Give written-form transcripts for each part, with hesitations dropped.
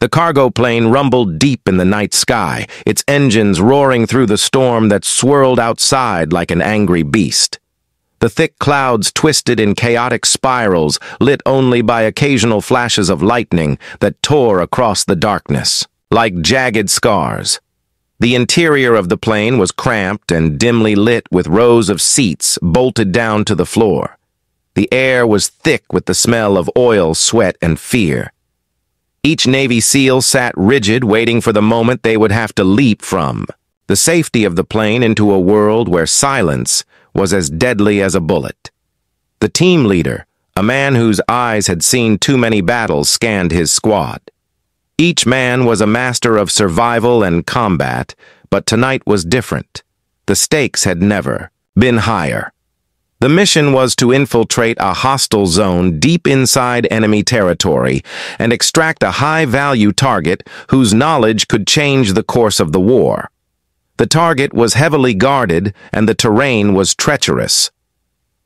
The cargo plane rumbled deep in the night sky, its engines roaring through the storm that swirled outside like an angry beast. The thick clouds twisted in chaotic spirals, lit only by occasional flashes of lightning that tore across the darkness, like jagged scars. The interior of the plane was cramped and dimly lit with rows of seats bolted down to the floor. The air was thick with the smell of oil, sweat, and fear. Each Navy SEAL sat rigid, waiting for the moment they would have to leap from the safety of the plane into a world where silence was as deadly as a bullet. The team leader, a man whose eyes had seen too many battles, scanned his squad. Each man was a master of survival and combat, but tonight was different. The stakes had never been higher. The mission was to infiltrate a hostile zone deep inside enemy territory and extract a high-value target whose knowledge could change the course of the war. The target was heavily guarded and the terrain was treacherous.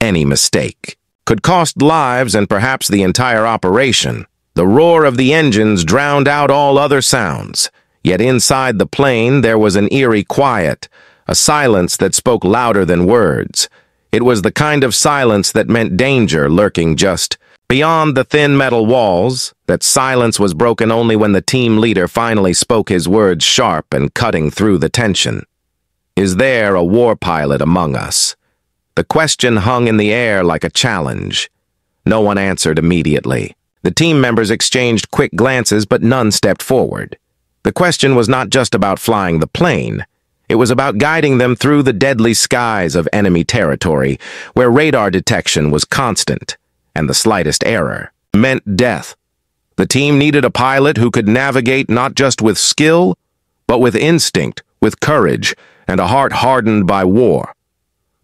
Any mistake could cost lives and perhaps the entire operation. The roar of the engines drowned out all other sounds, yet inside the plane there was an eerie quiet, a silence that spoke louder than words. It was the kind of silence that meant danger lurking just beyond the thin metal walls. That silence was broken only when the team leader finally spoke, his words sharp and cutting through the tension. "Is there a war pilot among us?" The question hung in the air like a challenge. No one answered immediately. The team members exchanged quick glances, but none stepped forward. The question was not just about flying the plane. It was about guiding them through the deadly skies of enemy territory, where radar detection was constant, and the slightest error meant death. The team needed a pilot who could navigate not just with skill, but with instinct, with courage, and a heart hardened by war.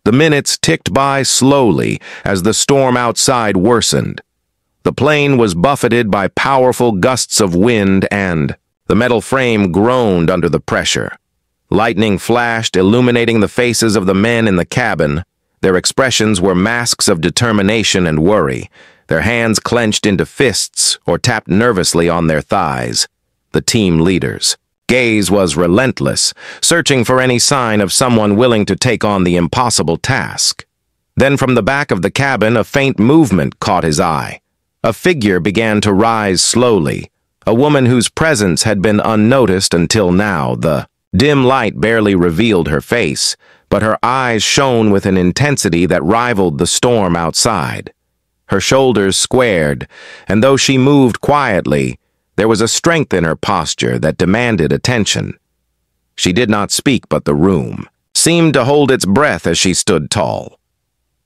The minutes ticked by slowly as the storm outside worsened. The plane was buffeted by powerful gusts of wind and the metal frame groaned under the pressure. Lightning flashed, illuminating the faces of the men in the cabin. Their expressions were masks of determination and worry, their hands clenched into fists or tapped nervously on their thighs. The team leader's gaze was relentless, searching for any sign of someone willing to take on the impossible task. Then from the back of the cabin, a faint movement caught his eye. A figure began to rise slowly, a woman whose presence had been unnoticed until now. The dim light barely revealed her face, but her eyes shone with an intensity that rivaled the storm outside. Her shoulders squared, and though she moved quietly, there was a strength in her posture that demanded attention. She did not speak, but the room seemed to hold its breath as she stood tall.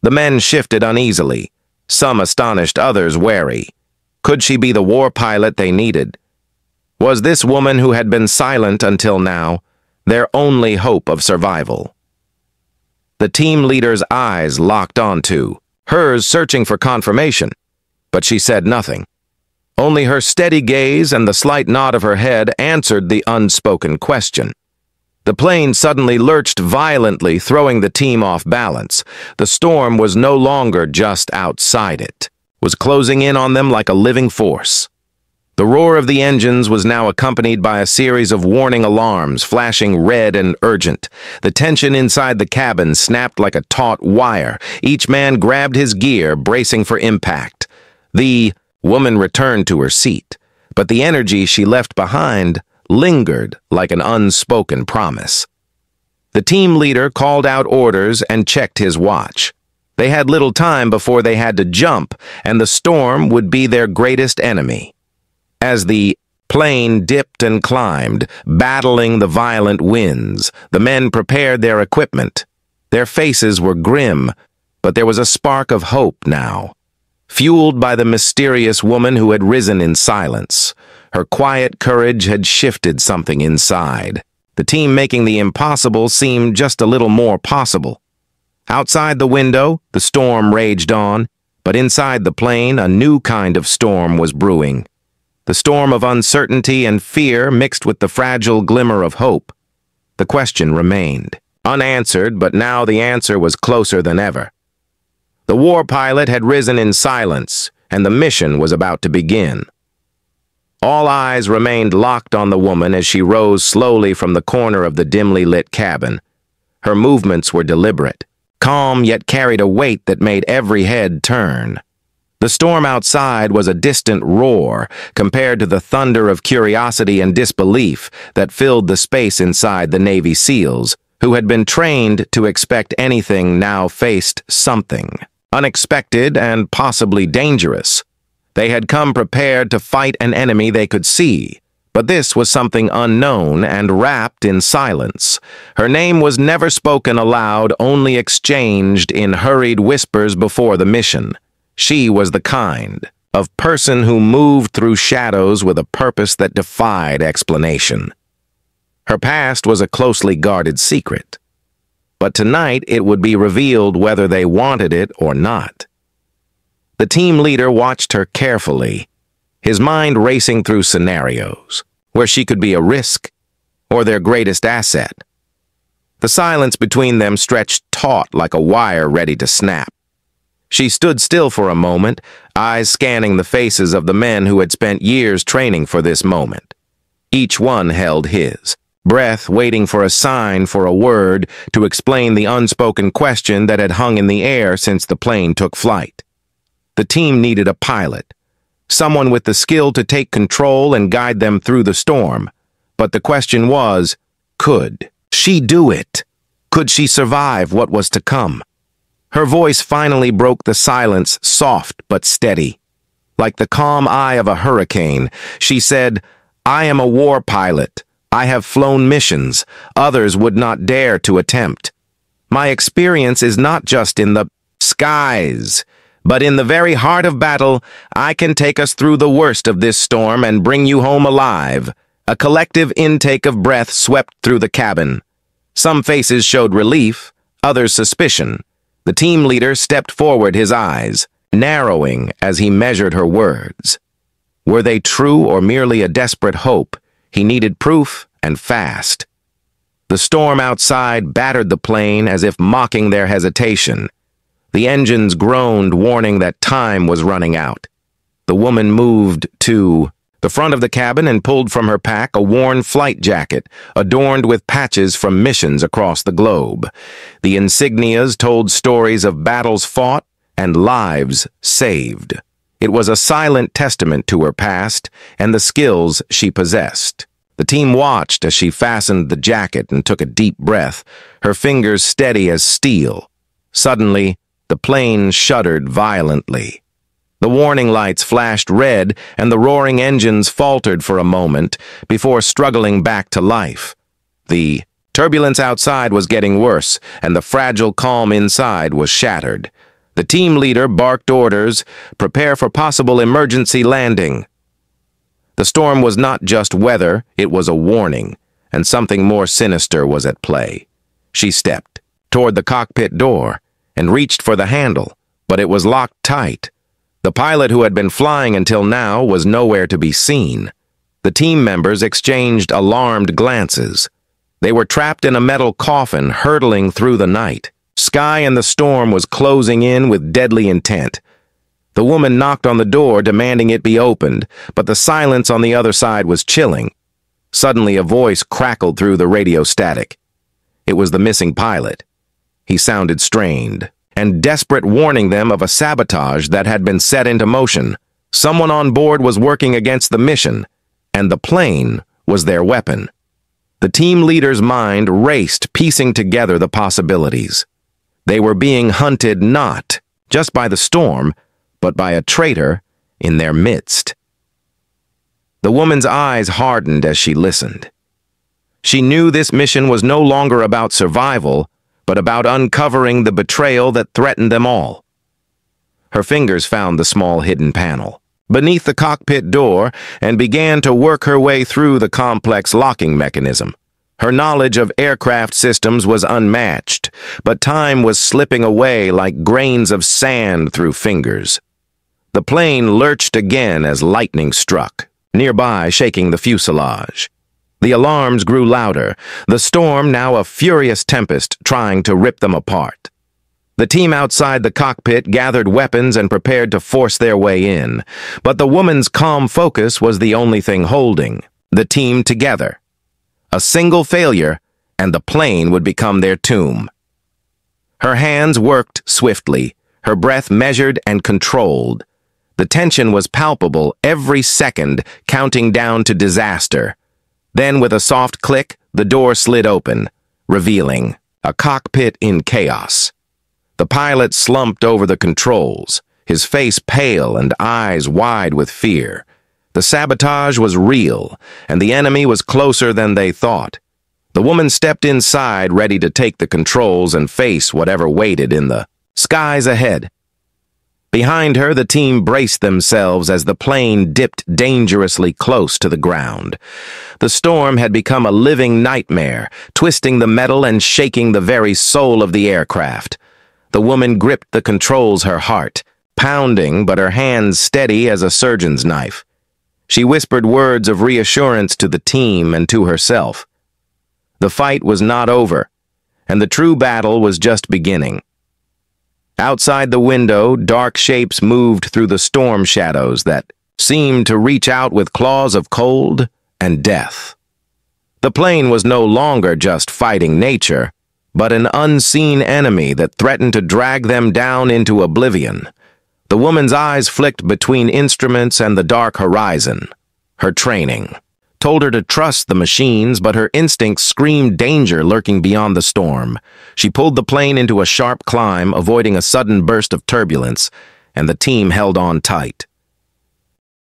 The men shifted uneasily, some astonished, others wary. Could she be the war pilot they needed? Was this woman who had been silent until now their only hope of survival? The team leader's eyes locked onto hers, searching for confirmation, but she said nothing. Only her steady gaze and the slight nod of her head answered the unspoken question. The plane suddenly lurched violently, throwing the team off balance. The storm was no longer just outside it, was closing in on them like a living force. The roar of the engines was now accompanied by a series of warning alarms, flashing red and urgent. The tension inside the cabin snapped like a taut wire. Each man grabbed his gear, bracing for impact. The woman returned to her seat, but the energy she left behind lingered like an unspoken promise. The team leader called out orders and checked his watch. They had little time before they had to jump, and the storm would be their greatest enemy. As the plane dipped and climbed, battling the violent winds, the men prepared their equipment. Their faces were grim, but there was a spark of hope now. Fueled by the mysterious woman who had risen in silence, her quiet courage had shifted something inside. The team making the impossible seemed just a little more possible. Outside the window, the storm raged on, but inside the plane, a new kind of storm was brewing. The storm of uncertainty and fear mixed with the fragile glimmer of hope. The question remained, unanswered, but now the answer was closer than ever. The war pilot had risen in silence, and the mission was about to begin. All eyes remained locked on the woman as she rose slowly from the corner of the dimly lit cabin. Her movements were deliberate, calm yet carried a weight that made every head turn. The storm outside was a distant roar compared to the thunder of curiosity and disbelief that filled the space inside the Navy SEALs, who had been trained to expect anything now faced something unexpected and possibly dangerous. They had come prepared to fight an enemy they could see, but this was something unknown and wrapped in silence. Her name was never spoken aloud, only exchanged in hurried whispers before the mission. She was the kind of person who moved through shadows with a purpose that defied explanation. Her past was a closely guarded secret, but tonight it would be revealed whether they wanted it or not. The team leader watched her carefully, his mind racing through scenarios where she could be a risk or their greatest asset. The silence between them stretched taut like a wire ready to snap. She stood still for a moment, eyes scanning the faces of the men who had spent years training for this moment. Each one held his breath, waiting for a sign, for a word to explain the unspoken question that had hung in the air since the plane took flight. The team needed a pilot, someone with the skill to take control and guide them through the storm. But the question was, could she do it? Could she survive what was to come? Her voice finally broke the silence, soft but steady. Like the calm eye of a hurricane, she said, "I am a war pilot. I have flown missions others would not dare to attempt. My experience is not just in the skies, but in the very heart of battle. I can take us through the worst of this storm and bring you home alive." A collective intake of breath swept through the cabin. Some faces showed relief, others suspicion. The team leader stepped forward, his eyes narrowing as he measured her words. Were they true or merely a desperate hope? He needed proof, and fast. The storm outside battered the plane as if mocking their hesitation. The engines groaned, warning that time was running out. The woman moved to the front of the cabin and pulled from her pack a worn flight jacket, adorned with patches from missions across the globe. The insignias told stories of battles fought and lives saved. It was a silent testament to her past and the skills she possessed. The team watched as she fastened the jacket and took a deep breath, her fingers steady as steel. Suddenly, the plane shuddered violently. The warning lights flashed red and the roaring engines faltered for a moment before struggling back to life. The turbulence outside was getting worse, and the fragile calm inside was shattered. The team leader barked orders, "Prepare for possible emergency landing." The storm was not just weather, it was a warning, and something more sinister was at play. She stepped toward the cockpit door and reached for the handle, but it was locked tight. The pilot who had been flying until now was nowhere to be seen. The team members exchanged alarmed glances. They were trapped in a metal coffin, hurtling through the night. Sky and the storm was closing in with deadly intent. The woman knocked on the door, demanding it be opened, but the silence on the other side was chilling. Suddenly, a voice crackled through the radio static. It was the missing pilot. He sounded strained and desperate, warning them of a sabotage that had been set into motion. Someone on board was working against the mission, and the plane was their weapon. The team leader's mind raced, piecing together the possibilities. They were being hunted not just by the storm, but by a traitor in their midst. The woman's eyes hardened as she listened. She knew this mission was no longer about survival, but about uncovering the betrayal that threatened them all. Her fingers found the small hidden panel beneath the cockpit door and began to work her way through the complex locking mechanism. Her knowledge of aircraft systems was unmatched, but time was slipping away like grains of sand through fingers. The plane lurched again as lightning struck, nearby shaking the fuselage. The alarms grew louder, the storm now a furious tempest trying to rip them apart. The team outside the cockpit gathered weapons and prepared to force their way in. But the woman's calm focus was the only thing holding the team together. A single failure, and the plane would become their tomb. Her hands worked swiftly, her breath measured and controlled. The tension was palpable, every second counting down to disaster. Then, with a soft click, the door slid open, revealing a cockpit in chaos. The pilot slumped over the controls, his face pale and eyes wide with fear. The sabotage was real, and the enemy was closer than they thought. The woman stepped inside, ready to take the controls and face whatever waited in the skies ahead. Behind her, the team braced themselves as the plane dipped dangerously close to the ground. The storm had become a living nightmare, twisting the metal and shaking the very soul of the aircraft. The woman gripped the controls, her heart pounding, but her hands steady as a surgeon's knife. She whispered words of reassurance to the team and to herself. The fight was not over, and the true battle was just beginning. Outside the window, dark shapes moved through the storm shadows that seemed to reach out with claws of cold and death. The plane was no longer just fighting nature, but an unseen enemy that threatened to drag them down into oblivion. The woman's eyes flicked between instruments and the dark horizon. Her training told her to trust the machines, but her instincts screamed danger lurking beyond the storm. She pulled the plane into a sharp climb, avoiding a sudden burst of turbulence, and the team held on tight.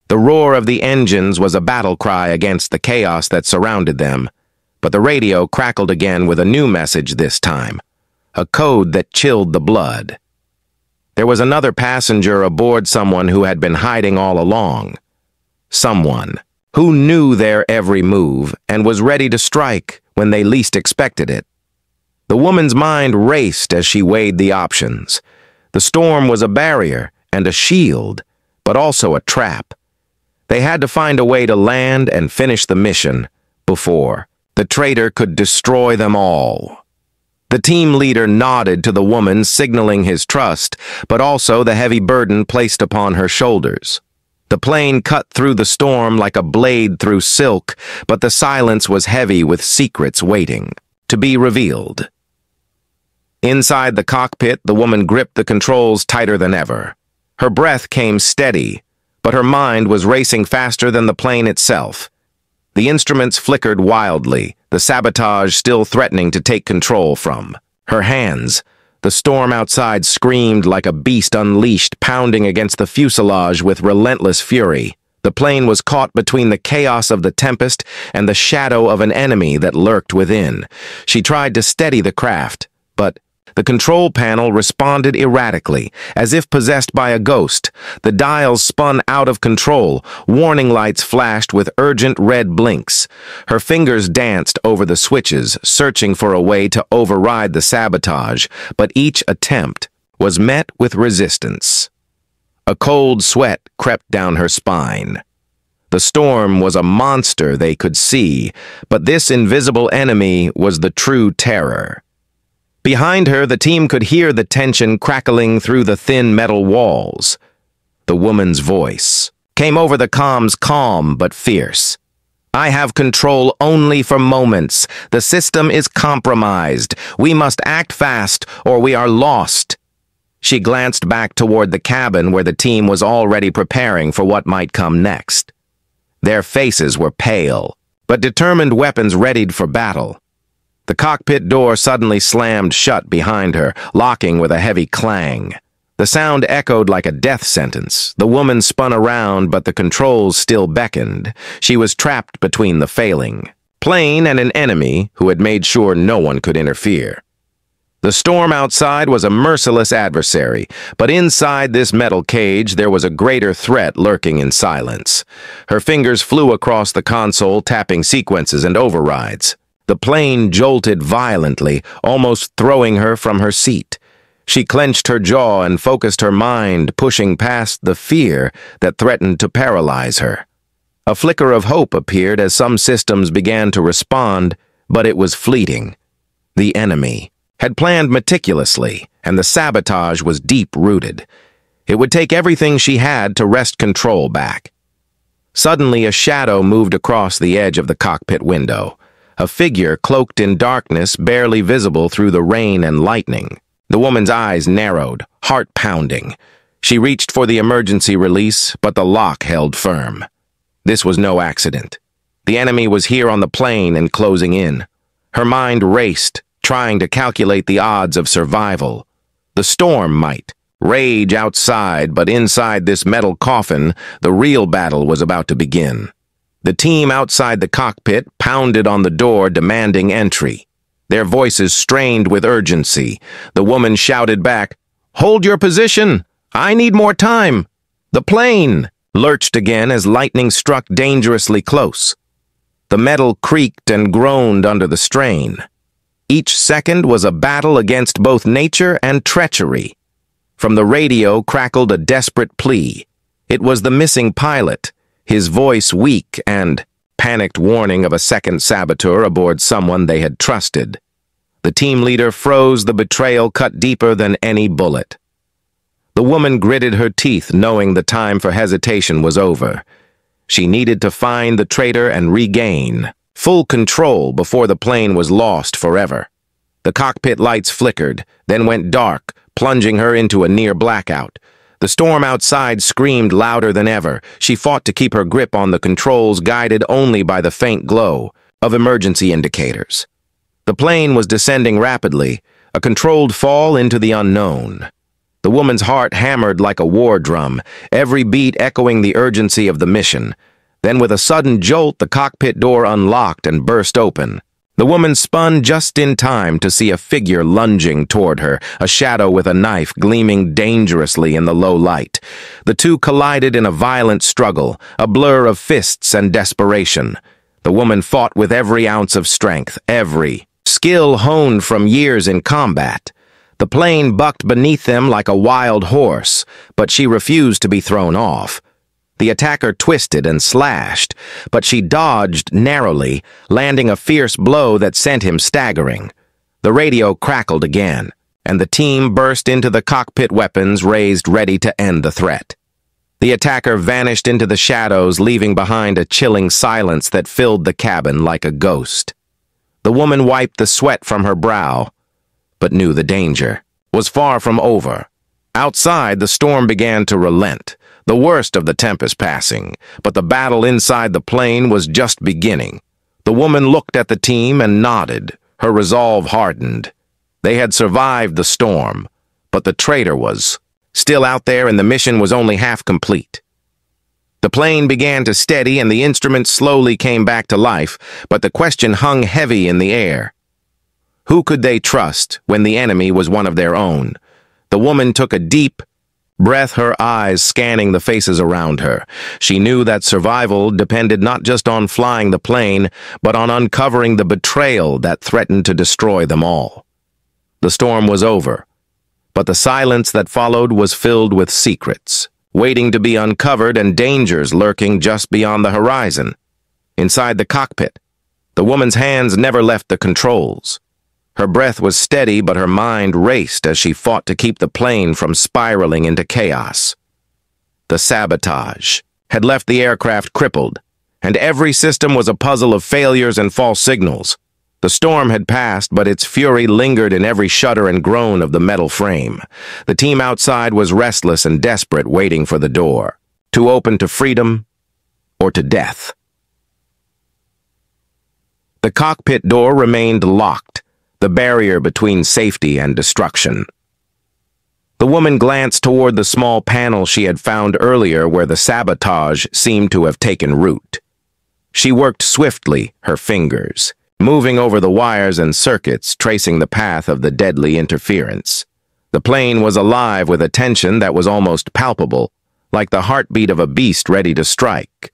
The roar of the engines was a battle cry against the chaos that surrounded them, but the radio crackled again with a new message this time, a code that chilled the blood. There was another passenger aboard, someone who had been hiding all along. Someone who knew their every move and was ready to strike when they least expected it. The woman's mind raced as she weighed the options. The storm was a barrier and a shield, but also a trap. They had to find a way to land and finish the mission before the traitor could destroy them all. The team leader nodded to the woman, signaling his trust, but also the heavy burden placed upon her shoulders. The plane cut through the storm like a blade through silk, but the silence was heavy with secrets waiting to be revealed. Inside the cockpit, the woman gripped the controls tighter than ever. Her breath came steady, but her mind was racing faster than the plane itself. The instruments flickered wildly, the sabotage still threatening to take control from her hands. The storm outside screamed like a beast unleashed, pounding against the fuselage with relentless fury. The plane was caught between the chaos of the tempest and the shadow of an enemy that lurked within. She tried to steady the craft, but the control panel responded erratically, as if possessed by a ghost. The dials spun out of control. Warning lights flashed with urgent red blinks. Her fingers danced over the switches, searching for a way to override the sabotage, but each attempt was met with resistance. A cold sweat crept down her spine. The storm was a monster they could see, but this invisible enemy was the true terror. Behind her, the team could hear the tension crackling through the thin metal walls. The woman's voice came over the comms, calm but fierce. "I have control only for moments. The system is compromised. We must act fast or we are lost." She glanced back toward the cabin where the team was already preparing for what might come next. Their faces were pale, but determined, weapons readied for battle. The cockpit door suddenly slammed shut behind her, locking with a heavy clang. The sound echoed like a death sentence. The woman spun around, but the controls still beckoned. She was trapped between the failing plane and an enemy who had made sure no one could interfere. The storm outside was a merciless adversary, but inside this metal cage there was a greater threat lurking in silence. Her fingers flew across the console, tapping sequences and overrides. The plane jolted violently, almost throwing her from her seat. She clenched her jaw and focused her mind, pushing past the fear that threatened to paralyze her. A flicker of hope appeared as some systems began to respond, but it was fleeting. The enemy had planned meticulously, and the sabotage was deep-rooted. It would take everything she had to wrest control back. Suddenly, a shadow moved across the edge of the cockpit window, a figure cloaked in darkness barely visible through the rain and lightning. The woman's eyes narrowed, heart pounding. She reached for the emergency release, but the lock held firm. This was no accident. The enemy was here on the plane and closing in. Her mind raced, trying to calculate the odds of survival. The storm might rage outside, but inside this metal coffin, the real battle was about to begin. The team outside the cockpit pounded on the door, demanding entry. Their voices strained with urgency. The woman shouted back, "Hold your position! I need more time!" The plane lurched again as lightning struck dangerously close. The metal creaked and groaned under the strain. Each second was a battle against both nature and treachery. From the radio crackled a desperate plea. It was the missing pilot, his voice weak and panicked warning of a second saboteur aboard someone they had trusted. The team leader froze, the betrayal cut deeper than any bullet. The woman gritted her teeth, knowing the time for hesitation was over. She needed to find the traitor and regain full control before the plane was lost forever. The cockpit lights flickered, then went dark, plunging her into a near blackout. The storm outside screamed louder than ever. She fought to keep her grip on the controls, guided only by the faint glow of emergency indicators. The plane was descending rapidly, a controlled fall into the unknown. The woman's heart hammered like a war drum, every beat echoing the urgency of the mission. Then with a sudden jolt, the cockpit door unlocked and burst open. The woman spun just in time to see a figure lunging toward her, a shadow with a knife gleaming dangerously in the low light. The two collided in a violent struggle, a blur of fists and desperation. The woman fought with every ounce of strength, every skill honed from years in combat. The plane bucked beneath them like a wild horse, but she refused to be thrown off. The attacker twisted and slashed, but she dodged narrowly, landing a fierce blow that sent him staggering. The radio crackled again, and the team burst into the cockpit, weapons raised ready to end the threat. The attacker vanished into the shadows, leaving behind a chilling silence that filled the cabin like a ghost. The woman wiped the sweat from her brow, but knew the danger was far from over. Outside, the storm began to relent, the worst of the tempest passing, but the battle inside the plane was just beginning. The woman looked at the team and nodded, her resolve hardened. They had survived the storm, but the traitor was still out there and the mission was only half complete. The plane began to steady and the instruments slowly came back to life, but the question hung heavy in the air. Who could they trust when the enemy was one of their own? The woman took a deep breath, her eyes scanning the faces around her. She knew that survival depended not just on flying the plane, but on uncovering the betrayal that threatened to destroy them all. The storm was over, but the silence that followed was filled with secrets, waiting to be uncovered and dangers lurking just beyond the horizon. Inside the cockpit, the woman's hands never left the controls. Her breath was steady, but her mind raced as she fought to keep the plane from spiraling into chaos. The sabotage had left the aircraft crippled, and every system was a puzzle of failures and false signals. The storm had passed, but its fury lingered in every shudder and groan of the metal frame. The team outside was restless and desperate, waiting for the door, to open to freedom or to death. The cockpit door remained locked, the barrier between safety and destruction. The woman glanced toward the small panel she had found earlier where the sabotage seemed to have taken root. She worked swiftly, her fingers, moving over the wires and circuits, tracing the path of the deadly interference. The plane was alive with a tension that was almost palpable, like the heartbeat of a beast ready to strike.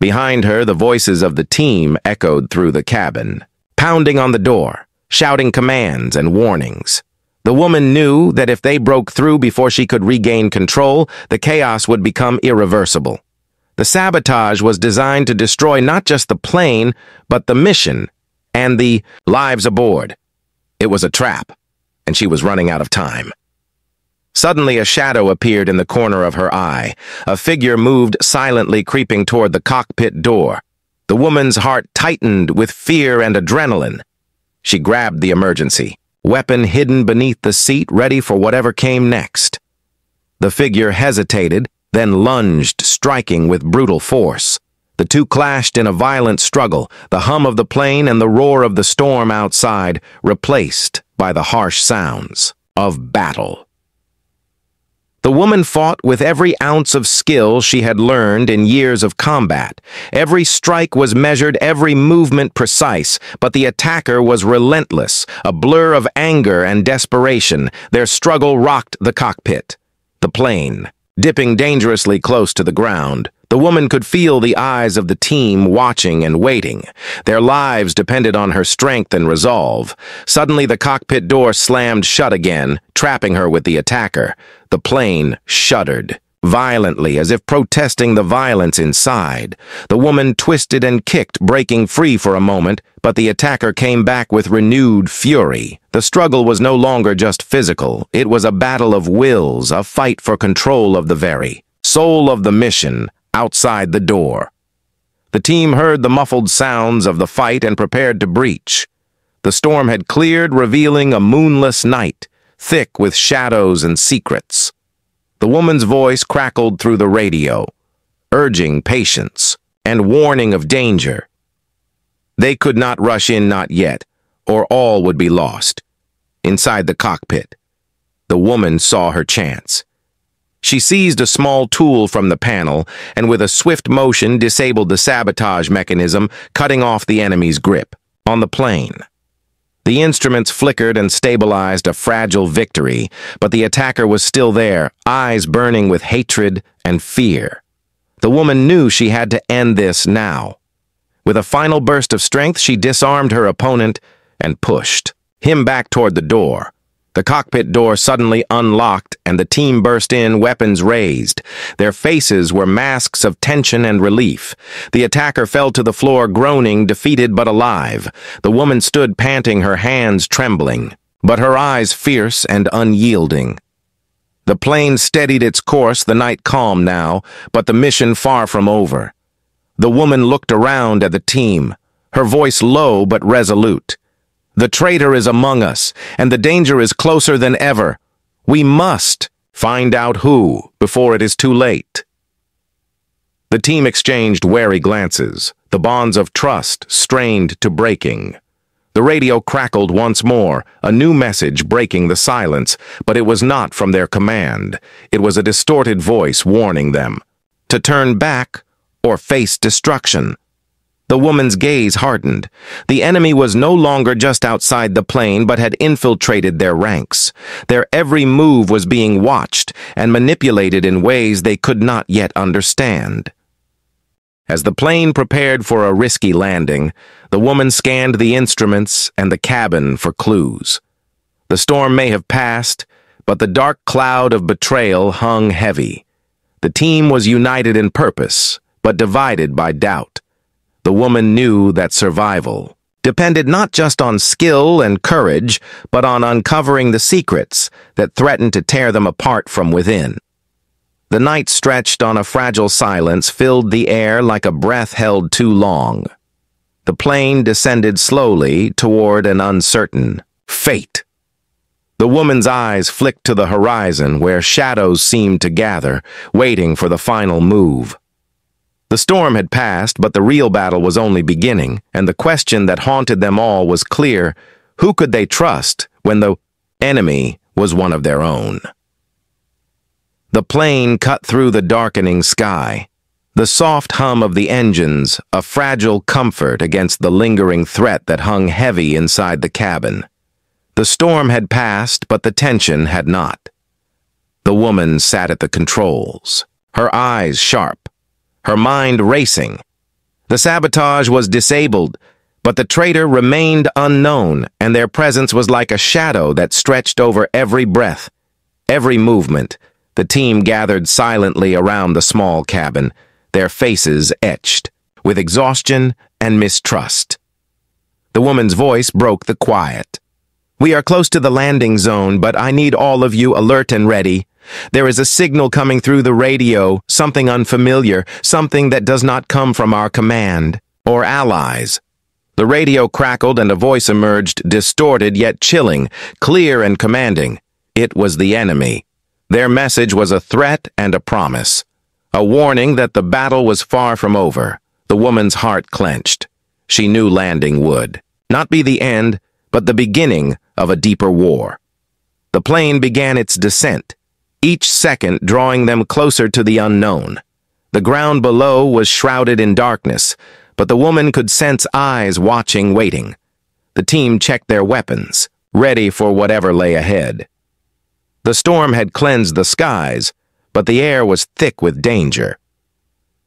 Behind her, the voices of the team echoed through the cabin, pounding on the door, shouting commands and warnings. The woman knew that if they broke through before she could regain control, the chaos would become irreversible. The sabotage was designed to destroy not just the plane, but the mission and the lives aboard. It was a trap, and she was running out of time. Suddenly, a shadow appeared in the corner of her eye. A figure moved silently, creeping toward the cockpit door. The woman's heart tightened with fear and adrenaline. She grabbed the emergency, weapon hidden beneath the seat, ready for whatever came next. The figure hesitated, then lunged, striking with brutal force. The two clashed in a violent struggle, the hum of the plane and the roar of the storm outside, replaced by the harsh sounds of battle. The woman fought with every ounce of skill she had learned in years of combat. Every strike was measured, every movement precise, but the attacker was relentless, a blur of anger and desperation. Their struggle rocked the cockpit. The plane, dipping dangerously close to the ground. The woman could feel the eyes of the team watching and waiting. Their lives depended on her strength and resolve. Suddenly, the cockpit door slammed shut again, trapping her with the attacker. The plane shuddered violently, as if protesting the violence inside. The woman twisted and kicked, breaking free for a moment, but the attacker came back with renewed fury. The struggle was no longer just physical. It was a battle of wills, a fight for control of the very soul of the mission outside the door. The team heard the muffled sounds of the fight and prepared to breach. The storm had cleared, revealing a moonless night, thick with shadows and secrets. The woman's voice crackled through the radio, urging patience and warning of danger. They could not rush in, not yet, or all would be lost. Inside the cockpit, the woman saw her chance. She seized a small tool from the panel and with a swift motion disabled the sabotage mechanism, cutting off the enemy's grip on the plane. The instruments flickered and stabilized a fragile victory, but the attacker was still there, eyes burning with hatred and fear. The woman knew she had to end this now. With a final burst of strength, she disarmed her opponent and pushed him back toward the door. The cockpit door suddenly unlocked and the team burst in, weapons raised. Their faces were masks of tension and relief. The attacker fell to the floor, groaning, defeated but alive. The woman stood panting, her hands trembling, but her eyes fierce and unyielding. The plane steadied its course, the night calm now, but the mission far from over. The woman looked around at the team, her voice low but resolute. The traitor is among us, and the danger is closer than ever. We must find out who before it is too late. The team exchanged wary glances, the bonds of trust strained to breaking. The radio crackled once more, a new message breaking the silence, but it was not from their command. It was a distorted voice warning them to turn back or face destruction. The woman's gaze hardened. The enemy was no longer just outside the plane, but had infiltrated their ranks. Their every move was being watched and manipulated in ways they could not yet understand. As the plane prepared for a risky landing, the woman scanned the instruments and the cabin for clues. The storm may have passed, but the dark cloud of betrayal hung heavy. The team was united in purpose, but divided by doubt. The woman knew that survival depended not just on skill and courage, but on uncovering the secrets that threatened to tear them apart from within. The night stretched on a fragile silence, filled the air like a breath held too long. The plane descended slowly toward an uncertain fate. The woman's eyes flicked to the horizon, where shadows seemed to gather, waiting for the final move. The storm had passed, but the real battle was only beginning, and the question that haunted them all was clear: who could they trust when the enemy was one of their own? The plane cut through the darkening sky. The soft hum of the engines, a fragile comfort against the lingering threat that hung heavy inside the cabin. The storm had passed, but the tension had not. The woman sat at the controls, her eyes sharp, her mind racing. The sabotage was disabled, but the traitor remained unknown, and their presence was like a shadow that stretched over every breath, every movement. The team gathered silently around the small cabin, their faces etched with exhaustion and mistrust. The woman's voice broke the quiet. We are close to the landing zone, but I need all of you alert and ready. There is a signal coming through the radio, something unfamiliar, something that does not come from our command or allies. The radio crackled and a voice emerged, distorted yet chilling, clear and commanding. It was the enemy. Their message was a threat and a promise. A warning that the battle was far from over. The woman's heart clenched. She knew landing would not be the end, but the beginning of a deeper war. The plane began its descent, each second drawing them closer to the unknown. The ground below was shrouded in darkness, but the woman could sense eyes watching, waiting. The team checked their weapons, ready for whatever lay ahead. The storm had cleansed the skies, but the air was thick with danger.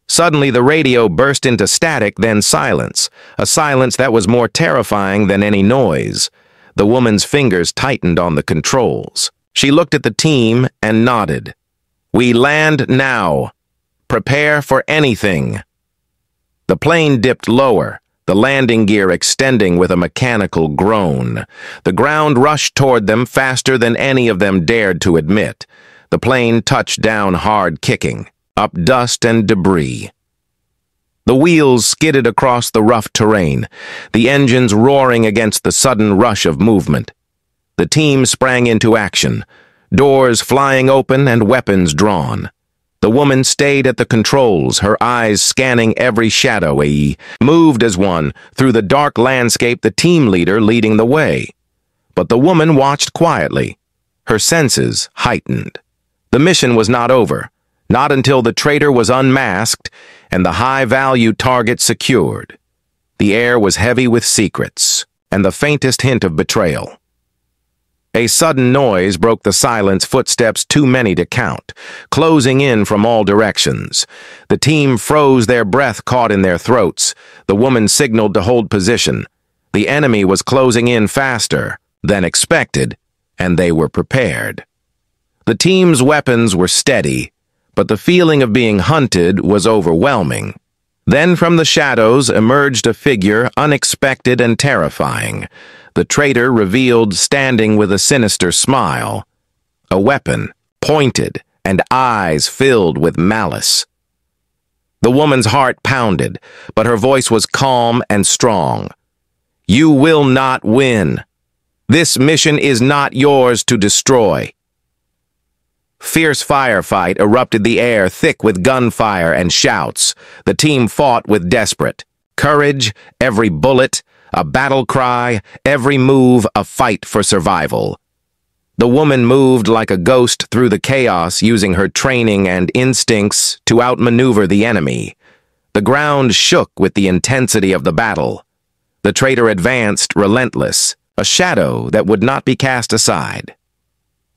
Suddenly the radio burst into static, then silence, a silence that was more terrifying than any noise. The woman's fingers tightened on the controls. She looked at the team and nodded. "We land now. Prepare for anything." The plane dipped lower, the landing gear extending with a mechanical groan. The ground rushed toward them faster than any of them dared to admit. The plane touched down hard, kicking up dust and debris. The wheels skidded across the rough terrain, the engines roaring against the sudden rush of movement. The team sprang into action, doors flying open and weapons drawn. The woman stayed at the controls, her eyes scanning every shadow. Moved as one through the dark landscape, the team leader leading the way. But the woman watched quietly, her senses heightened. The mission was not over, not until the traitor was unmasked and the high-value target secured. The air was heavy with secrets and the faintest hint of betrayal. A sudden noise broke the silence, footsteps too many to count, closing in from all directions. The team froze, their breath caught in their throats. The woman signaled to hold position. The enemy was closing in faster than expected, and they were prepared. The team's weapons were steady, but the feeling of being hunted was overwhelming. Then from the shadows emerged a figure unexpected and terrifying. The traitor revealed, standing with a sinister smile. A weapon, pointed, and eyes filled with malice. The woman's heart pounded, but her voice was calm and strong. "You will not win. This mission is not yours to destroy." Fierce firefight erupted the air, thick with gunfire and shouts. The team fought with desperate courage, every bullet, a battle cry, every move a fight for survival. The woman moved like a ghost through the chaos, using her training and instincts to outmaneuver the enemy. The ground shook with the intensity of the battle. The traitor advanced, relentless, a shadow that would not be cast aside.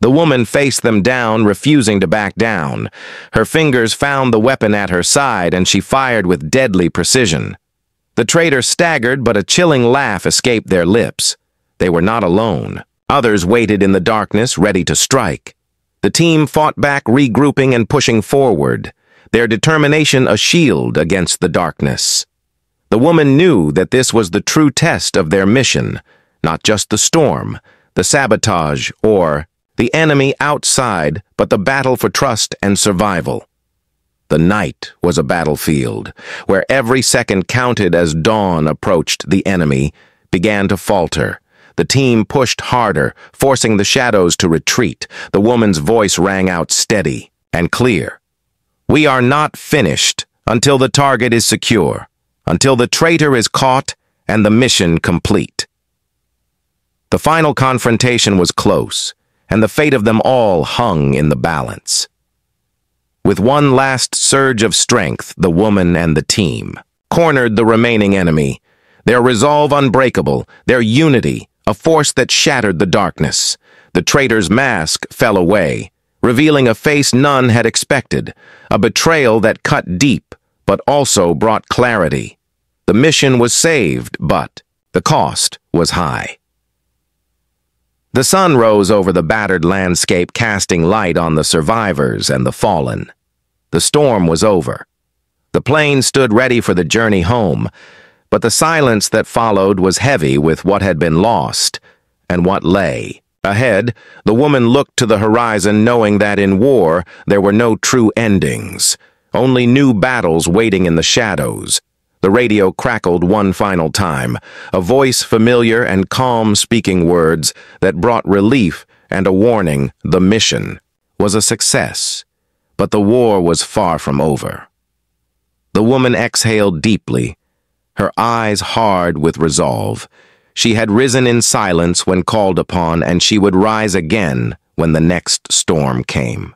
The woman faced them down, refusing to back down. Her fingers found the weapon at her side, and she fired with deadly precision. The traitor staggered, but a chilling laugh escaped their lips. They were not alone. Others waited in the darkness, ready to strike. The team fought back, regrouping and pushing forward, their determination a shield against the darkness. The woman knew that this was the true test of their mission, not just the storm, the sabotage, or the enemy outside, but the battle for trust and survival. The night was a battlefield, where every second counted as dawn approached. The enemy began to falter. The team pushed harder, forcing the shadows to retreat. The woman's voice rang out steady and clear. "We are not finished until the target is secure, until the traitor is caught and the mission complete." The final confrontation was close, and the fate of them all hung in the balance. With one last surge of strength, the woman and the team cornered the remaining enemy, their resolve unbreakable, their unity a force that shattered the darkness. The traitor's mask fell away, revealing a face none had expected, a betrayal that cut deep but also brought clarity. The mission was saved, but the cost was high. The sun rose over the battered landscape, casting light on the survivors and the fallen. The storm was over. The plane stood ready for the journey home, but the silence that followed was heavy with what had been lost and what lay ahead. The woman looked to the horizon, knowing that in war there were no true endings, only new battles waiting in the shadows. The radio crackled one final time, a voice familiar and calm speaking words that brought relief and a warning. The mission was a success, but the war was far from over. The woman exhaled deeply, her eyes hard with resolve. She had risen in silence when called upon, and she would rise again when the next storm came.